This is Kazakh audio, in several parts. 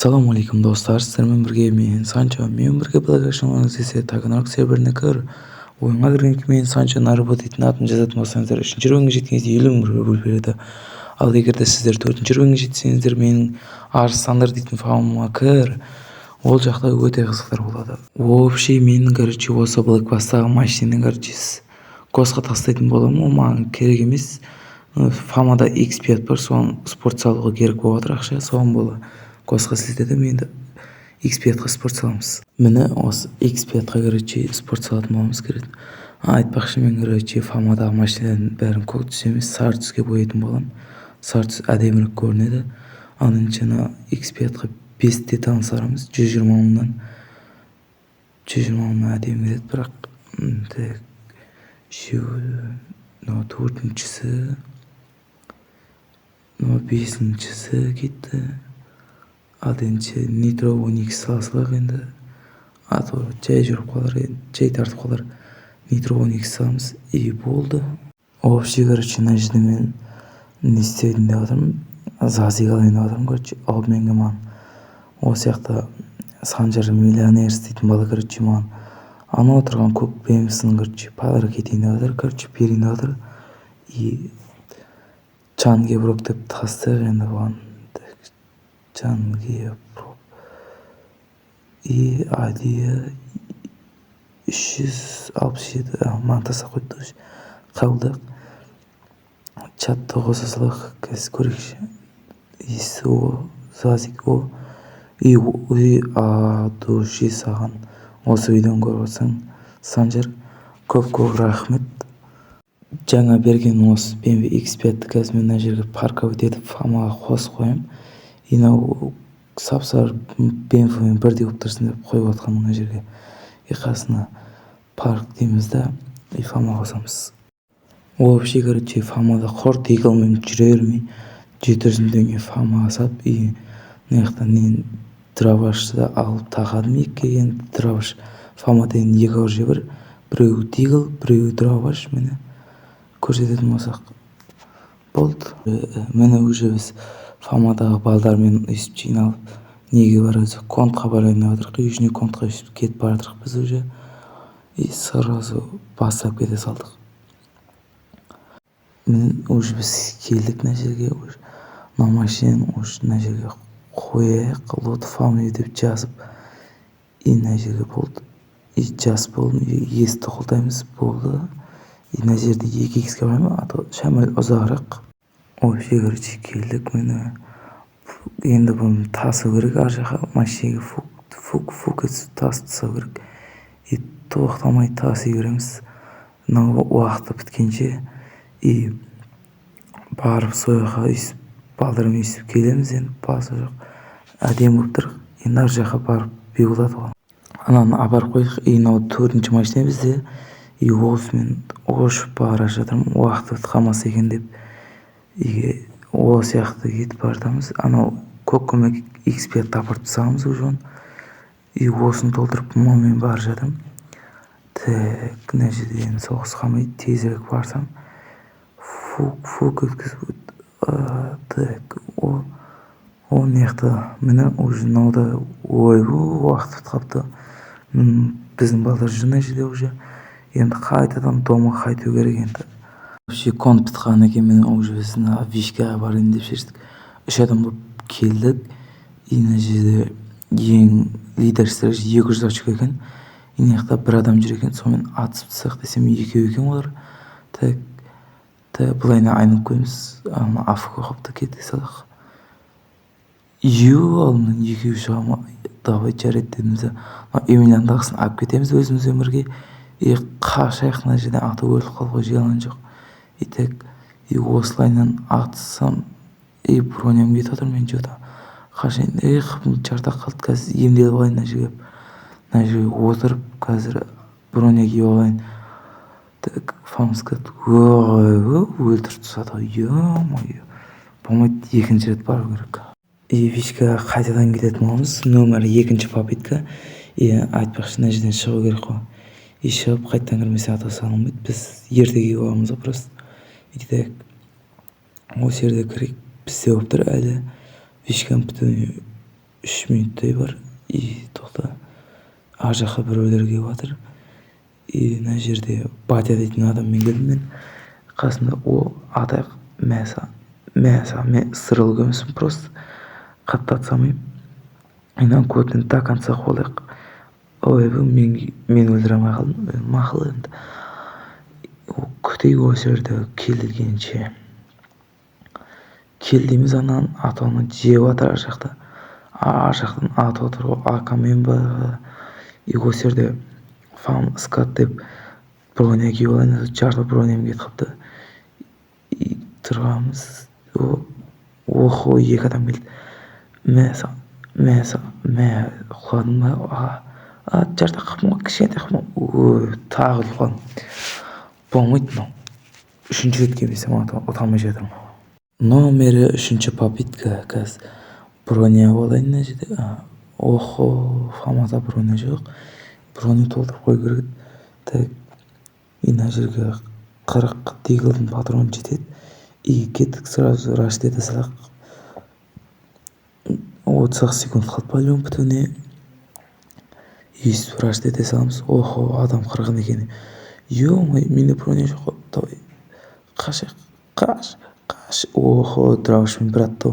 Assalamu alaikum dostlar. Sizlerмен birге мен Санчо. Мен бірге благошамаңыз десе тагынак серверіне кір. Ойынға кірген мен Санчо нарбот дейтін атын жазатын болсаңыздар, 3-ші рөлге жеткенде 50 мың бөліп береді. Ал егер де сіздер 4-ші рөлге жетсеңіздер, менің арыстандар дейтін фамыма кір. Ол жақта өте қызықтар болады. Вообще менің короче осы блэкбастағы машиненің короче косқа тастайтын боламын. Ол маған керек емес. Фамада XP бар, соған спорт салуға керек болып жатыр ақша, соған бола косқа сілтедім. Енді XP-ға спорт саламыз. Міне осы XP-ға короче спорт салатын боламыз керек. Айтпақшы, мен короче фамадағы машиналардың бәрін көк түс емес сары түске бояйтын боламын. Сары түс әдемірек көрінеді. Анын жана XP-ға 5 титан сарамыз 120 мыңнан. 120 мыңнан әдемі кетеді, бірақ төртіншісі, 5-шісі кетті. Ал енді нитро 12 салсақ, енді а то жай жүріп қалар, жай тартып қалар. Нитро 12 саламыз и болды. Вообще короче мына жерде мен не істедім деп жатырмын, Зазиға алайын деп жатырмын. Короче обменге маған осы жақта Санжар миллионер дейтін бала короче маған анау отырған көк бемсінің короче подарок етейін деп жатыр. Короче берейін деп жатыр. И Чангеброк деп тастайық енді бұған. Чангеброк и адия 367 маған тастап қойды. Қабылдайық. Чатты қоса салайық, қазір көрейікші. ИСО Зазик о и души саған осы видеоны көріп отырсаң, Санжар, көп рахмет. Жаңа берген осы BMW X5-ті қазір мен мына жерге парковать етіп фамаға қосып қоямын. И мынау сап-сары BMW-мен бірдей болып тұрсын деп қойып отқан мына жерге. И қасына парк дейміз да, и фама қосамыз. Вообще короче фамада қор тейгілмен жүре бермей 700 теңге фамаға сап, и мына жақтан мен дровашты да алып тақадым. Енді дроваш фамада енді 2 орже бар, біреуі тигл, біреуі дроваш. Міне көрсететін болсақ болды. Міне уже біз фамадағы балдармен өйстіп жиналып неге барамыз, контқа барайын деп жатырық. Южный контқа өйстіп кетіп бара жатырық біз уже. И сразу бастап кете салдық. Мен уже біз келдік мына жерге. Мына машинаны уже мына жерге қояйық. Лот фамили деп жазып, и мына жерге болды. И жазып болдым, есті қолдаймыз, болды. И мына жерде 2x қоймай, а то шамал ұзағырақ. Вообще короче келдік. Мені енді бұны тасу керек, ар жаққа машинаға фук тасып тастау керек. И тоқтамай таси береміз мынау уақыты біткенше. И барып сояққа өйстіп балдармен өйстіп келеміз. Енді басы жоқ әдемі болып тұр. Енді ар жаққа барып беулады ғой. Ананы апарып қойдық. И мынау 4-ші машина бізде. И осымен ұшып бара жатырмын, уақыты бітіп қалмаса екен деп. И осы сияқты кетіп бардамыз. Анау көк көмек XP апарып тастағанбыз уже. И осыны толтырып мұнымен бара жатырмын. Так, мына жерде енді соғыс қалмайды, тезірек барсам. Фук өткізіп. Так, о мына жақта міне уже мынауда уақыт бітіп қалыпты. Біздің балдар жүр мына жерде уже. Енді қайтадан дома қайту керек енді. Вообще конт бітқаннан кейін мен уже біздің вишкаға барайын деп шештік. 3 адам болып келдік. И мына жерде ең лидерстер 200 очко екен. И мына жақта бір адам жүр екен, сонымен атысып тастайық десем 2 екен олар. Так, былайына айнып қоймыз. Афқа қопты кете салақ. Алдымен 2 шығама, давай жарайды дедіміз. Емельяндағысын алып кетеміз өзімізбен бірге. И қашайық мына жерден, аты өліп қалуға желан жоқ. И так, и осылайынан атысам, и броням кетіп отыр, мен жота қашайын. Жартақ қалды, қазір емделіп алайын мына жерге. Мына жерге отырып, қазір броня киіп алайын. Так, фамскат өлтіріп тастады. Ё-моё, болмайды, 2-ші рет бару керек. И вишкаға қайтадан кететін боламыз. Номер 2-ші попытка. И айтпақшы мына жерден шығу керек қой. И шығып қайтадан кірмесе ата салынбайды. Біз ертеге боламыз просто. И так, осы жерде кірейік. Бізде болып тұр әлі вишканың бітуіне 3 минуттай бар. Тоқта. Ар жаққа біреулер келіп жатыр. Мына жерде батя дейтін адаммен келдім мен. Қасында ол ата мен сырыл көмесім просто қатты ат салмаймын. Инан көтін до конца қолайық. Ой, мен өлтіре алмай қалдым. Мақұл енді. Күтейік осы жерде келгенше. Келдейміз, анан атаны жеп жатыр ар жақта. Ар жақтан атып отыр ғой, акамен ба. Осы жерде фам скат деп броня киіп алайын деп жарты броням кетіп қалыпты. Тұрғанбыз. Охо, екі адам келді. Мә құладым ба? Жарты қапым ғой, кішкентай қапым. Ой, тағы құладым. Болмайды мынау. Үшінші рет келмесем ұта алмай жатырмын. Номері 3-ші попытка. Қазір броня алайын мына жерде. Охо, фамада броня жоқ. Броня толтырып қою керек. Так, мына жерге 40 дигылдың патроны жетеді. Кеттік, сразу рашт ете салайық. 30 секунд қалды по-любому бітуіне. Өйстіп рашт ете саламыз. Охо, адам қырғын екен. Ё-май, менде броня жоқ. Давай, қаш. Охо, драгошпен бір атты.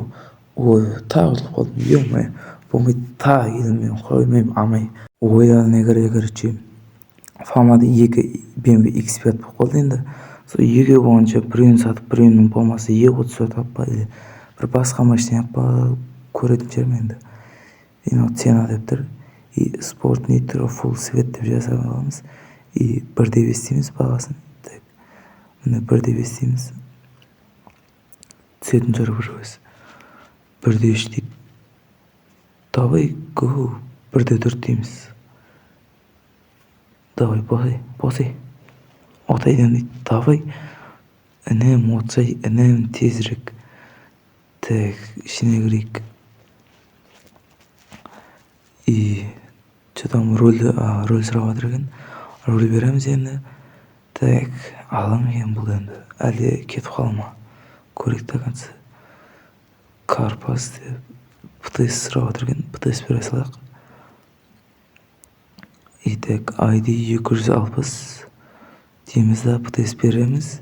Ой, тағы ұтылып қалдым. Ё-май, болмайды, тағы келдім мен, қоймаймын, амай. Ойлана короче. Фамада 2 BMW X5 болып қалды енді. Сол 2 болғанша біреуін сатып, біреуінің болмаса E30 сатып па, или бір басқа машина па көретін шығармын енді. Мынау цена деп тұр. Sport Nitro Full Sweat деп жазып аламыз. 1.5 дейміз бағасын. Так, міне 1.5 дейміз. Түсетін жар бір өз. 1.3 дейік. Давай, го. 1.4 дейміз. Давай, босай. Отайдан дейді. Давай. Інім тезірек. Так, ішіне кірейік. Что там роль сұрап жатыр екен. Роль береміз енді. Так, алам екен бұл енді. Әлде кетіп қалма. Көрейік до конца. Карпас деп ПТС сұрап жатыр екен. ПТС бере салайық. Так, ID 260 дейміз да, ПТС береміз.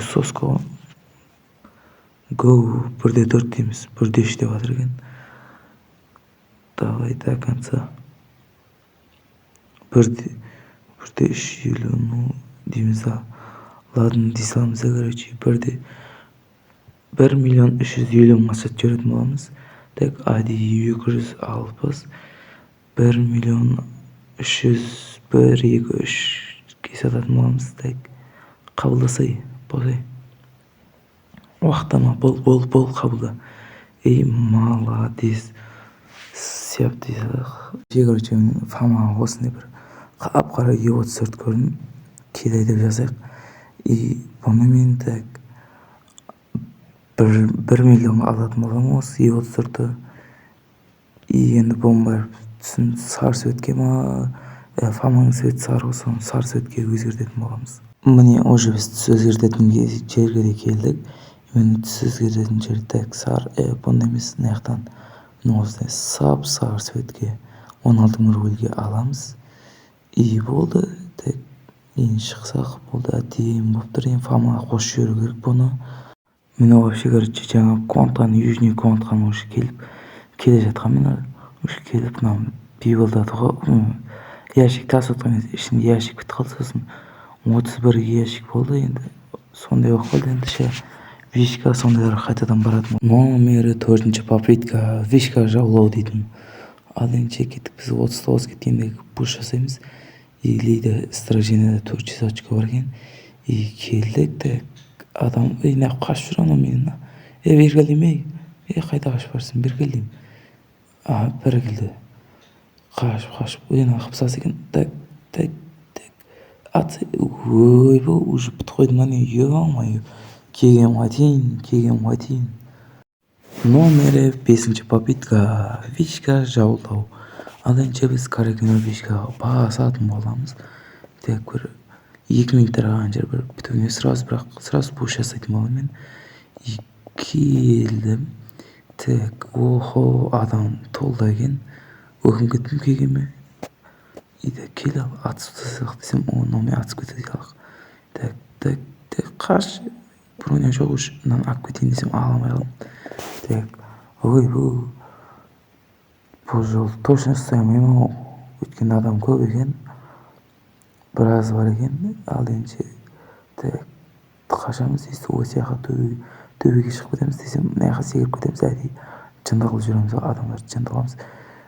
Соска ғой. Go, 1.4 дейміз. 1.3 деп жатыр екен. Давай до конца. 1.3 елу дейміз да. Ладно, дей саламыз да, короче. 1.350.000 сатып жіберетін боламыз. Так, ID 260. 1.300.000 сататын боламыз. Так, қабылдасай, босай. Уақыттама, бол, қабылда. Молодец. Сеп дейсақ. Короче, фама осындай бір қап-қара E34 көрдім. Келей деп жазайық. Бұны мен так 1 миллионға алатын болам осы E34-ті. Енді бұны барып сары светке ма, фаманың светі сары болса, сары светке өзгертетін боламыз. Міне уже біз түс өзгертетін жерге де келдік. Мен түс өзгертетін жер так сары, бұны емес, наяқтан осындай сары светке 16 рөлге аламыз. Болды. Так, енді шықсақ болды, әдейім болып тұр. Енді фамаға қосып жіберу керек бұны. Мен вообще, короче, жаңа контаны, южный контаны уже келе жатқан мен. Уже келіп, мынау бейбілдады ғой. Ящик тасып отқан кезде ішінде ящик бітіп қалды, сосын 31 ящик болды енді. Сондай болып қалды енді ше. Вишка сондайлар қайтадан баратын. Номері 4-ші попытка. Вишка жаулау дейтін. Ал енді кеттік, біз 39 кеткендегі пуш жасаймыз. Лейді страженияда 400 очко бар екен. Келдік, так, адам, неғып қашып жүр анау менен. Бергелдейм, қайда қашып барсың, бергелдейм. Бір келді. Қашып, неғып сасы екен. Так. Ой, бұл уже бітіп қойды ма не, ё-май. Кеген ғатейін. Номері 5-ші попытка. Вишка жаулау. Ал енді біз каракені вишкаға басатын боламыз. Так, бір 2 минуттар қалған жер бір бітуіне сразу пуш жасайтын болам мен. Келдім. Так, охо, адам толда экен. Өкүм кетпейм келгенме? Иде кел ал, атып тастасақ десем, но мен атып кетеді қалақ. Так, қаршы. Броня жоқ уж, мынаны алып кетейін десем, ала алмай қалдым. Так, ой, бұл жолы точно ұстай алмаймын ау. Өйткені адам көп екен. Біраз бар екен. Ал енді так, қашамыз дейсіз, осы жаққа төбеге шығып кетеміз десем, мына жаққа секіріп кетеміз, әдейі жындалып жүреміз, адамдарды жындаламыз.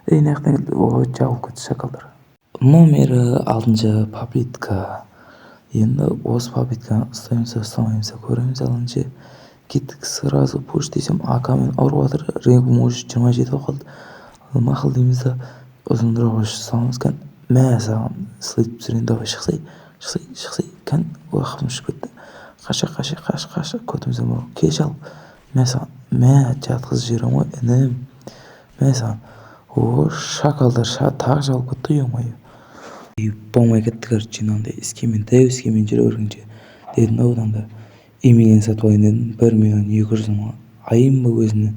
Мына жақтан келді, жабылып кетті шакалдар. Номері 6-шы попытка. Енді осы попытканы ұстаймыз, ұстамаймыз, көреміз. Ал енді кеттік сразу пуш десем, АК-мен ұрып жатыр. Реңкім уже 27 болып қалды. Мақұл дейміз да ұзындырақ саламыз кән. Мә саған слайтып түсірейін, давай шықсай кән. Уақытым ұшып кетті. Қаша көтімізді бұрып кеш алып. Мә саған, мә жатқыз жерім ғой, інім. Мә саған, шакалдар тағы жалып кетті, ой. Болмай кетті, короче, мынандай іскемен жүре бергенше дедім да, одан да имелен сатып алайын дедім. 1.200.000 мың айым ба өзіне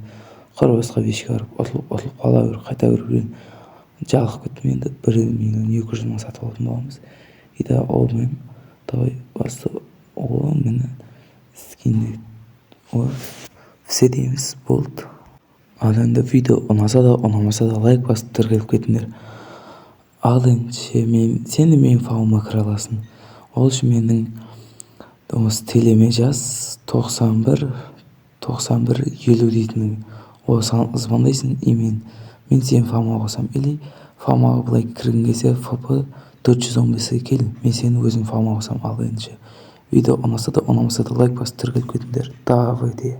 қырбасқа бешке барып ұтылып қала бер, қайта бер, жалығып кеттім. Енді 1.200.000 мың сатып алатын боламыз. И да олмен давай басты міне скинді все дейміз, болды. Ал енді видео ұнаса да ұнамаса да лайк басып тіркеліп кетіңдер. Ал енді сен де менің фауыма кіре аласың. Ол үшін менің осы телеме жаз 91 50 дейтін, саған звондайсың, и мен сенің фауыма қосам. Или фауымаға былай кірген кезде ФП 415-ге кел, мен сені өзім фауыма қосам. Ал енді видео ұнаса да ұнамаса да лайк басып тіркеліп кетіңдер. Давай де.